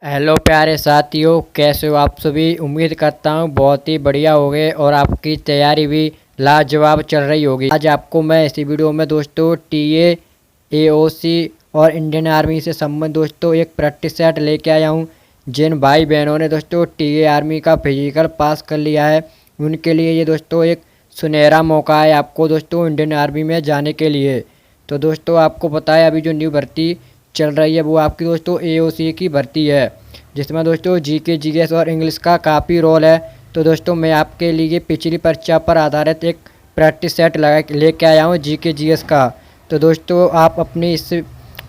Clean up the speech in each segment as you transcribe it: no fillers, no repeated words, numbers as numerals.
Hello प्यारे साथियों, कैसे हो आप सभी। उम्मीद करता हूँ बहुत ही बढ़िया होगे और आपकी तैयारी भी लाजवाब चल रही होगी। आज आपको मैं इसी वीडियो में दोस्तों टीए, एओसी और इंडियन आर्मी से संबंधित दोस्तों एक प्रैक्टिस सेट लेके आया हूँ। जिन भाई बहनों ने दोस्तों टीए आर्मी का फिजिकल पास कर लिया है उनके लिए ये दोस्तों एक सुनहरा मौका है आपको दोस्तों इंडियन आर्मी में जाने के लिए। तो दोस्तों आपको पता है अभी जो न्यू भर्ती चल रही है वो आपकी दोस्तों एओसी की भर्ती है, जिसमें दोस्तों जीके जीएस और इंग्लिश का काफ़ी रोल है। तो दोस्तों मैं आपके लिए पिछली परीक्षा पर आधारित एक प्रैक्टिस सेट लेके आया हूँ जीके जीएस का। तो दोस्तों आप अपनी इस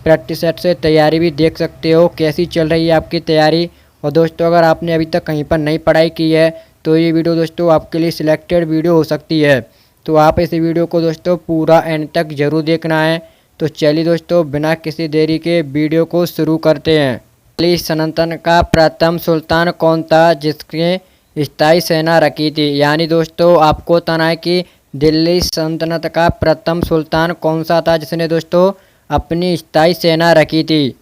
प्रैक्टिस सेट से तैयारी भी देख सकते हो कैसी चल रही है आपकी तैयारी। और दोस्तों अगर आपने अभी तक कहीं पर नई पढ़ाई की है तो ये वीडियो दोस्तों आपके लिए सिलेक्टेड वीडियो हो सकती है। तो आप इस वीडियो को दोस्तों पूरा एंड तक ज़रूर देखना है। तो चलिए दोस्तों बिना किसी देरी के वीडियो को शुरू करते हैं। दिल्ली सल्तनत का प्रथम सुल्तान कौन था जिसने स्थायी सेना रखी थी। यानी दोस्तों आपको बताना है कि दिल्ली सल्तनत का प्रथम सुल्तान कौन सा था जिसने दोस्तों अपनी स्थायी सेना रखी थी।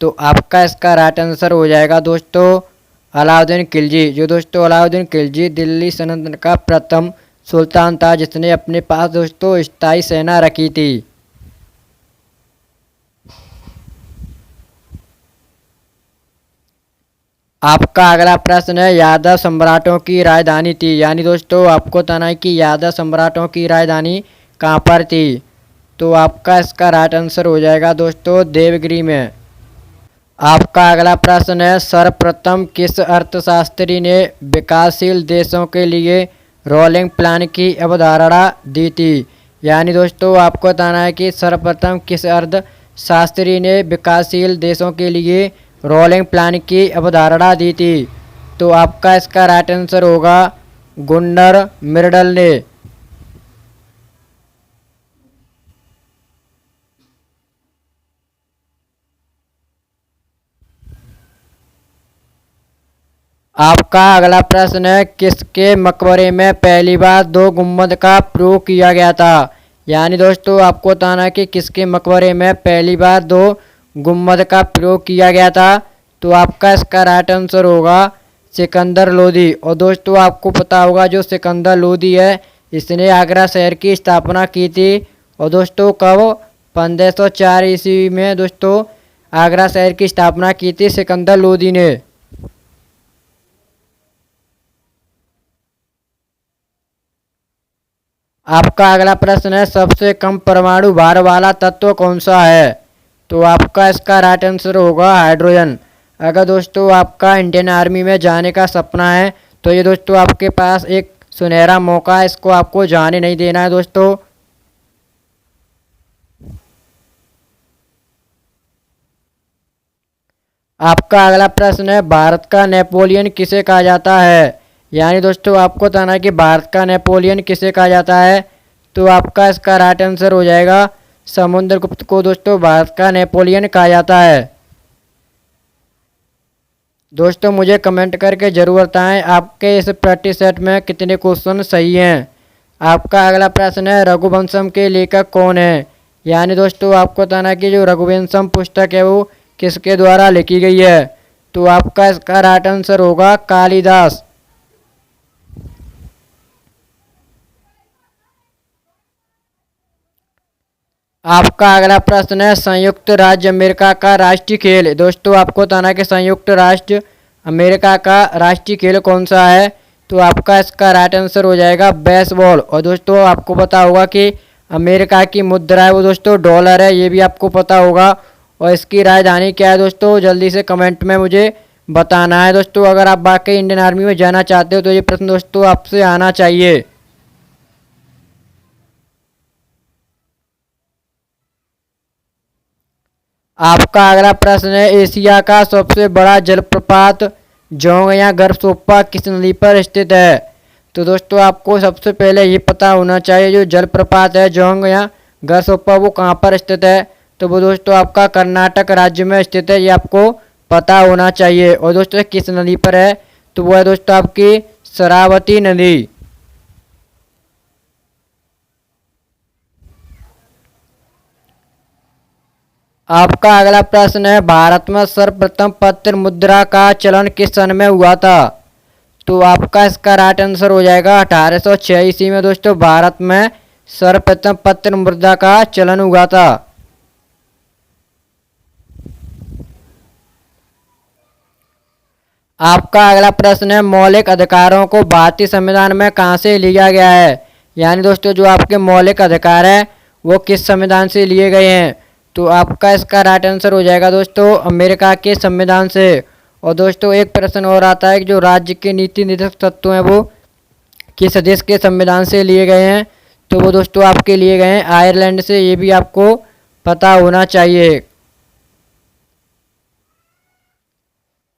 तो आपका इसका राइट आंसर हो जाएगा दोस्तों अलाउद्दीन खिलजी। जो दोस्तों अलाउद्दीन खिलजी दिल्ली सल्तनत का प्रथम सुल्तान था जिसने अपने पास दोस्तों स्थायी सेना रखी थी। आपका अगला प्रश्न है यादव सम्राटों की राजधानी थी। यानी दोस्तों आपको बताना है कि यादव सम्राटों की राजधानी कहाँ पर थी। तो आपका इसका राइट आंसर हो जाएगा दोस्तों देवगिरी में। आपका अगला प्रश्न है सर्वप्रथम किस अर्थशास्त्री ने विकासशील देशों के लिए रोलिंग प्लान की अवधारणा दी थी। यानी दोस्तों आपको बताना है कि सर्वप्रथम किस अर्थशास्त्री ने विकासशील देशों के लिए रोलिंग प्लान की अवधारणा दी थी। तो आपका इसका राइट आंसर होगा गुन्नर मिर्डल ने। आपका अगला प्रश्न है किसके मकबरे में पहली बार दो गुम्बद का प्रयोग किया गया था। यानी दोस्तों आपको बताना है कि किसके मकबरे में पहली बार दो गुम्बद का प्रयोग किया गया था। तो आपका इसका राइट आंसर होगा सिकंदर लोदी। और दोस्तों आपको पता होगा जो सिकंदर लोदी है इसने आगरा शहर की स्थापना की थी। और दोस्तों कब 1504 ईस्वी में दोस्तों आगरा शहर की स्थापना की थी सिकंदर लोदी ने। आपका अगला प्रश्न है सबसे कम परमाणु भार वाला तत्व कौन सा है। तो आपका इसका राइट आंसर होगा हाइड्रोजन। अगर दोस्तों आपका इंडियन आर्मी में जाने का सपना है तो ये दोस्तों आपके पास एक सुनहरा मौका है, इसको आपको जाने नहीं देना है दोस्तों। आपका अगला प्रश्न है भारत का नेपोलियन किसे कहा जाता है। यानी दोस्तों आपको बताना है कि भारत का नेपोलियन किसे कहा जाता है। तो आपका इसका राइट आंसर हो जाएगा समुद्रगुप्त को दोस्तों भारत का नेपोलियन कहा जाता है। दोस्तों मुझे कमेंट करके ज़रूर बताएं आपके इस प्रैक्टिस सेट में कितने क्वेश्चन सही हैं। आपका अगला प्रश्न है रघुवंशम के लेखक कौन है। यानी दोस्तों आपको बताना है कि जो रघुवंशम पुस्तक है वो किसके द्वारा लिखी गई है। तो आपका इसका राइट आंसर होगा कालिदास। आपका अगला प्रश्न है संयुक्त राज्य अमेरिका का राष्ट्रीय खेल। दोस्तों आपको बताना है कि संयुक्त राष्ट्र अमेरिका का राष्ट्रीय खेल कौन सा है। तो आपका इसका राइट आंसर हो जाएगा बेसबॉल। और दोस्तों आपको पता होगा कि अमेरिका की मुद्रा है वो दोस्तों डॉलर है, ये भी आपको पता होगा। और इसकी राजधानी क्या है दोस्तों जल्दी से कमेंट में मुझे बताना है। दोस्तों अगर आप वाकई इंडियन आर्मी में जाना चाहते हो तो ये प्रश्न दोस्तों आपसे आना चाहिए। आपका अगला प्रश्न है एशिया का सबसे बड़ा जलप्रपात जोंग या गरसोप्पा किस नदी पर स्थित है। तो दोस्तों आपको सबसे पहले ये पता होना चाहिए जो जलप्रपात है जोंग या गरसोप्पा वो कहाँ पर स्थित है। तो वो दोस्तों आपका कर्नाटक राज्य में स्थित है, ये आपको पता होना चाहिए। और दोस्तों किस नदी पर है तो वो है दोस्तों आपकी शरावती नदी। आपका अगला प्रश्न है, भारत में सर्वप्रथम पत्र मुद्रा का चलन किस सन में हुआ था? तो आपका इसका राइट आंसर हो जाएगा 1886 में दोस्तों भारत में सर्वप्रथम पत्र मुद्रा का चलन हुआ था। आपका अगला प्रश्न है, मौलिक अधिकारों को भारतीय संविधान में कहाँ से लिया गया है? यानी दोस्तों जो आपके मौलिक अधिकार हैं वो किस संविधान से लिए गए हैं? तो आपका इसका राइट आंसर हो जाएगा दोस्तों अमेरिका के संविधान से। और दोस्तों एक प्रश्न और आता है कि जो राज्य के नीति निर्देशक तत्व हैं वो किस देश के संविधान से लिए गए हैं? तो वो दोस्तों आपके लिए गए हैं आयरलैंड से, ये भी आपको पता होना चाहिए।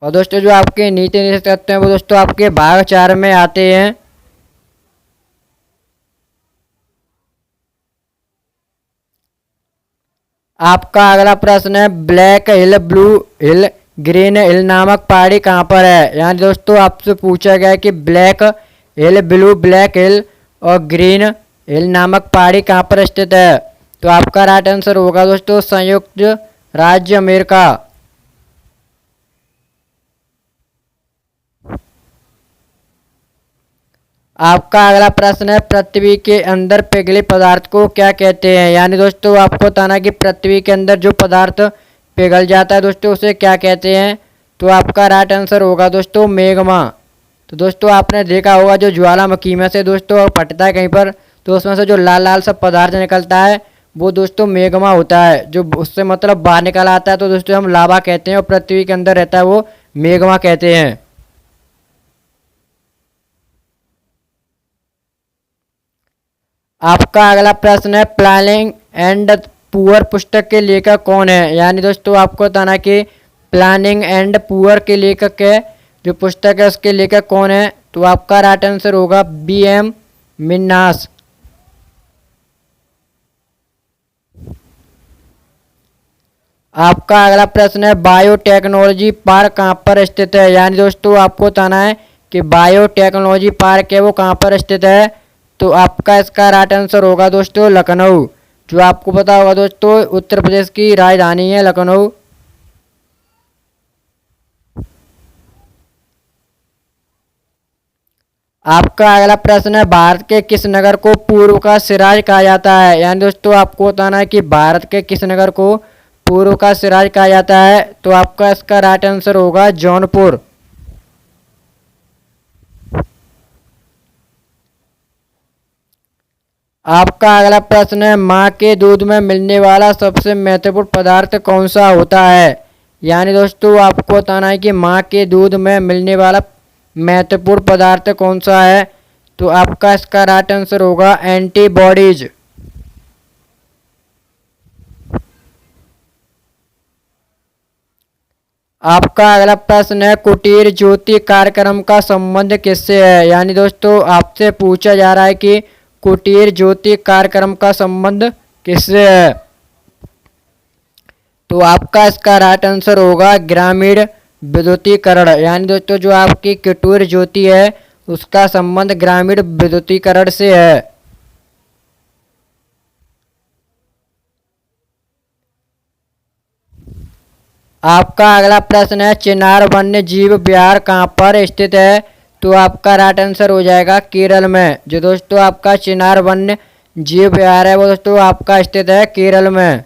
और दोस्तों जो आपके नीति निर्देशक तत्व हैं वो दोस्तों आपके भाग 4 में आते हैं। आपका अगला प्रश्न है, ब्लैक हिल, ब्लू हिल, ग्रीन हिल नामक पहाड़ी कहाँ पर है? यानी दोस्तों आपसे पूछा गया है कि ब्लैक हिल, ब्लैक हिल और ग्रीन हिल नामक पहाड़ी कहाँ पर स्थित है? तो आपका राइट आंसर होगा दोस्तों संयुक्त राज्य अमेरिका। आपका अगला प्रश्न है, पृथ्वी के अंदर पिघले पदार्थ को क्या कहते हैं? यानी दोस्तों आपको बताना कि पृथ्वी के अंदर जो पदार्थ पिघल जाता है दोस्तों उसे क्या कहते हैं? तो आपका राइट आंसर होगा दोस्तों मेग्मा। तो दोस्तों आपने देखा होगा जो ज्वालामुखी में से दोस्तों फटता है कहीं पर तो उसमें से जो लाल लाल सा पदार्थ निकलता है वो दोस्तों मेग्मा होता है, जो उससे मतलब बाहर निकल आता है तो दोस्तों हम लावा कहते हैं, और पृथ्वी के अंदर रहता है वो मेग्मा कहते हैं। आपका अगला प्रश्न है, प्लानिंग एंड पुअर पुस्तक के लेखक कौन है? यानी दोस्तों आपको बताना कि प्लानिंग एंड पुअर के लेखक है जो पुस्तक है उसके लेखक कौन है? तो आपका राइट आंसर होगा BM मिन्हास। आपका अगला प्रश्न है, बायोटेक्नोलॉजी पार्क कहाँ पर स्थित है? यानी दोस्तों आपको बताना है कि बायोटेक्नोलॉजी पार्क है वो कहाँ पर स्थित है? तो आपका इसका राइट आंसर होगा दोस्तों लखनऊ, जो आपको पता होगा दोस्तों उत्तर प्रदेश की राजधानी है लखनऊ। आपका अगला प्रश्न है, भारत के किस नगर को पूर्व का सिराज कहा जाता है? यानी दोस्तों आपको बताना है कि भारत के किस नगर को पूर्व का सिराज कहा जाता है? तो आपका इसका राइट आंसर होगा जौनपुर। आपका अगला प्रश्न है, माँ के दूध में मिलने वाला सबसे महत्वपूर्ण पदार्थ कौन सा होता है? यानी दोस्तों आपको बताना है कि माँ के दूध में मिलने वाला महत्वपूर्ण पदार्थ कौन सा है? तो आपका इसका राइट आंसर होगा एंटीबॉडीज। आपका अगला प्रश्न है, कुटीर ज्योति कार्यक्रम का संबंध किससे है? यानी दोस्तों आपसे पूछा जा रहा है कि कुटीर ज्योति कार्यक्रम का संबंध किससे है? तो आपका इसका राइट आंसर होगा ग्रामीण विद्युतीकरण। यानी दोस्तों जो आपकी कुटीर ज्योति है उसका संबंध ग्रामीण विद्युतीकरण से है। आपका अगला प्रश्न है, चिनार वन्य जीव विहार कहाँ पर स्थित है? तो आपका राइट आंसर हो जाएगा केरल में। जो दोस्तों आपका चिनार वन्य जीव विहार है वो दोस्तों आपका स्थित है केरल में।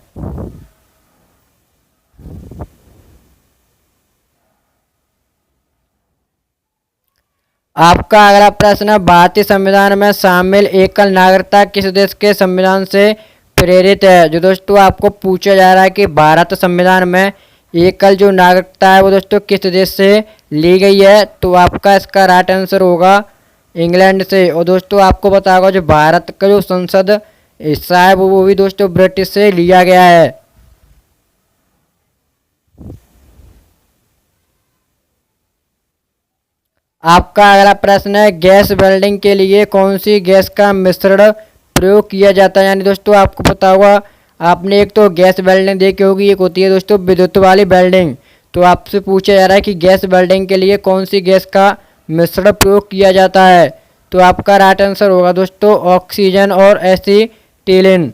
आपका अगला प्रश्न है, भारतीय संविधान में शामिल एकल नागरिकता किस देश के संविधान से प्रेरित है? जो दोस्तों आपको पूछा जा रहा है कि भारत संविधान में एकल जो नागरिकता है वो दोस्तों किस देश से ली गई है? तो आपका इसका राइट आंसर होगा इंग्लैंड से। और दोस्तों आपको पता होगा जो भारत का जो संसद हिस्सा है वो भी दोस्तों ब्रिटिश से लिया गया है। आपका अगला प्रश्न है, गैस वेल्डिंग के लिए कौन सी गैस का मिश्रण प्रयोग किया जाता है? यानी दोस्तों आपको पता होगा आपने एक तो गैस वेल्डिंग देखी होगी, एक होती है दोस्तों विद्युत वाली वेल्डिंग। तो आपसे पूछा जा रहा है कि गैस वेल्डिंग के लिए कौन सी गैस का मिश्रण प्रयोग किया जाता है? तो आपका राइट आंसर होगा दोस्तों ऑक्सीजन और एसिटिलीन।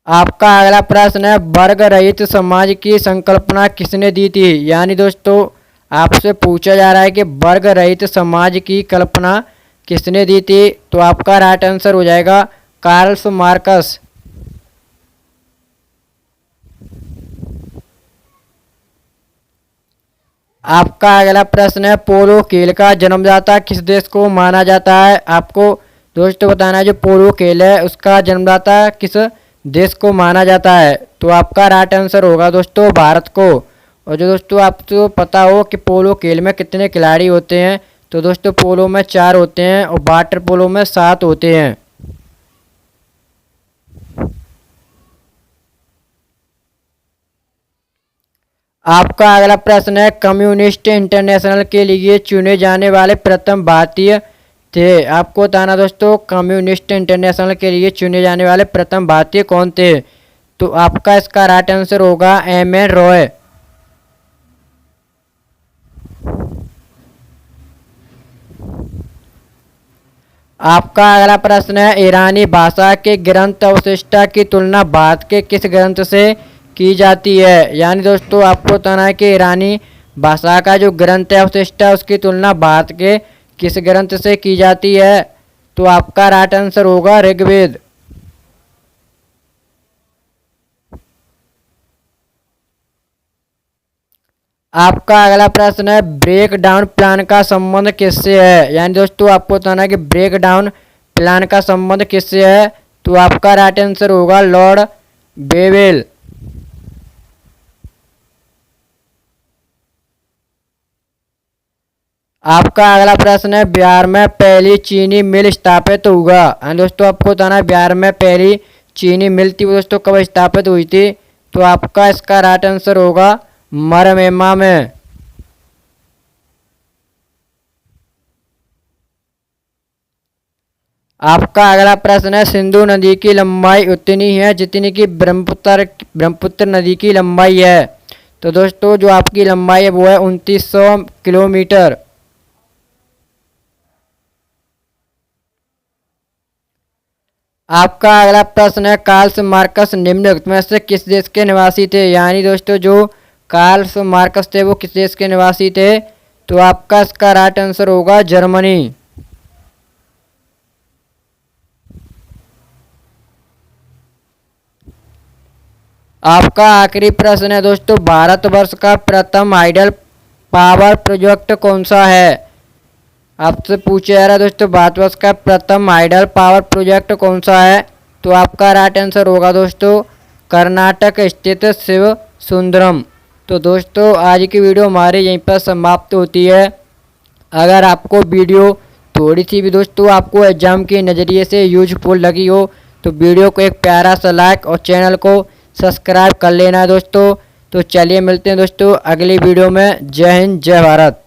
आपका अगला प्रश्न है, वर्ग रहित समाज की संकल्पना किसने दी थी। यानी दोस्तों आपसे पूछा जा रहा है कि वर्ग रहित समाज की कल्पना किसने दी थी। तो आपका राइट आंसर हो जाएगा कार्ल मार्क्स। आपका अगला प्रश्न है, पोलो खेल का जन्मदाता किस देश को माना जाता है। आपको दोस्तों बताना है जो पोलो खेल है उसका जन्मदाता किस देश को माना जाता है। तो आपका राइट आंसर होगा दोस्तों भारत को। और जो दोस्तों आपको पता हो कि पोलो खेल में कितने खिलाड़ी होते हैं, तो दोस्तों पोलो में 4 होते हैं और वाटर पोलो में 7 होते हैं। आपका अगला प्रश्न है, कम्युनिस्ट इंटरनेशनल के लिए चुने जाने वाले प्रथम भारतीय थे। आपको बताना दोस्तों कम्युनिस्ट इंटरनेशनल के लिए चुने जाने वाले प्रथम भारतीय कौन थे। तो आपका इसका राइट आंसर होगा एम.एन. रॉय। आपका अगला प्रश्न है, ईरानी भाषा के ग्रंथ अवशिष्टा की तुलना भारत के किस ग्रंथ से की जाती है। यानी दोस्तों आपको बताना है कि ईरानी भाषा का जो ग्रंथ है अवशिष्टा उसकी तुलना भारत के किस ग्रंथ से की जाती है। तो आपका राइट आंसर होगा ऋग्वेद। आपका अगला प्रश्न है, ब्रेक डाउन प्लान का संबंध किससे है। यानी दोस्तों आपको बताना है कि ब्रेक डाउन प्लान का संबंध किससे है। तो आपका राइट आंसर होगा लॉर्ड बेवेल। आपका अगला प्रश्न है, बिहार में पहली चीनी मिल स्थापित हुआ। दोस्तों आपको बताना है बिहार में पहली चीनी मिल थी दोस्तों कब स्थापित हुई थी। तो आपका इसका राइट आंसर होगा मरमेमा में। आपका अगला प्रश्न है, सिंधु नदी की लंबाई उतनी है जितनी की ब्रह्मपुत्र नदी की लंबाई है। तो दोस्तों जो आपकी लंबाई है वो है 2900 किलोमीटर। आपका अगला प्रश्न है, कार्ल मार्क्स निम्नलिखित में से किस देश के निवासी थे। यानी दोस्तों जो कार्ल मार्क्स थे वो किस देश के निवासी थे। तो आपका इसका राइट आंसर होगा जर्मनी। आपका आखिरी प्रश्न है दोस्तों, भारतवर्ष का प्रथम हाइडल पावर प्रोजेक्ट कौन सा है। आपसे पूछा जा रहा है दोस्तों भारतवर्ष का प्रथम हाइडल पावर प्रोजेक्ट कौन सा है। तो आपका राइट आंसर होगा दोस्तों कर्नाटक स्थित शिव सुंदरम। तो दोस्तों आज की वीडियो हमारे यहीं पर समाप्त होती है। अगर आपको वीडियो थोड़ी सी भी दोस्तों आपको एग्जाम के नज़रिए से यूजफुल लगी हो तो वीडियो को एक प्यारा सा लाइक और चैनल को सब्सक्राइब कर लेना दोस्तों। तो चलिए मिलते हैं दोस्तों अगली वीडियो में। जय हिंद जय भारत।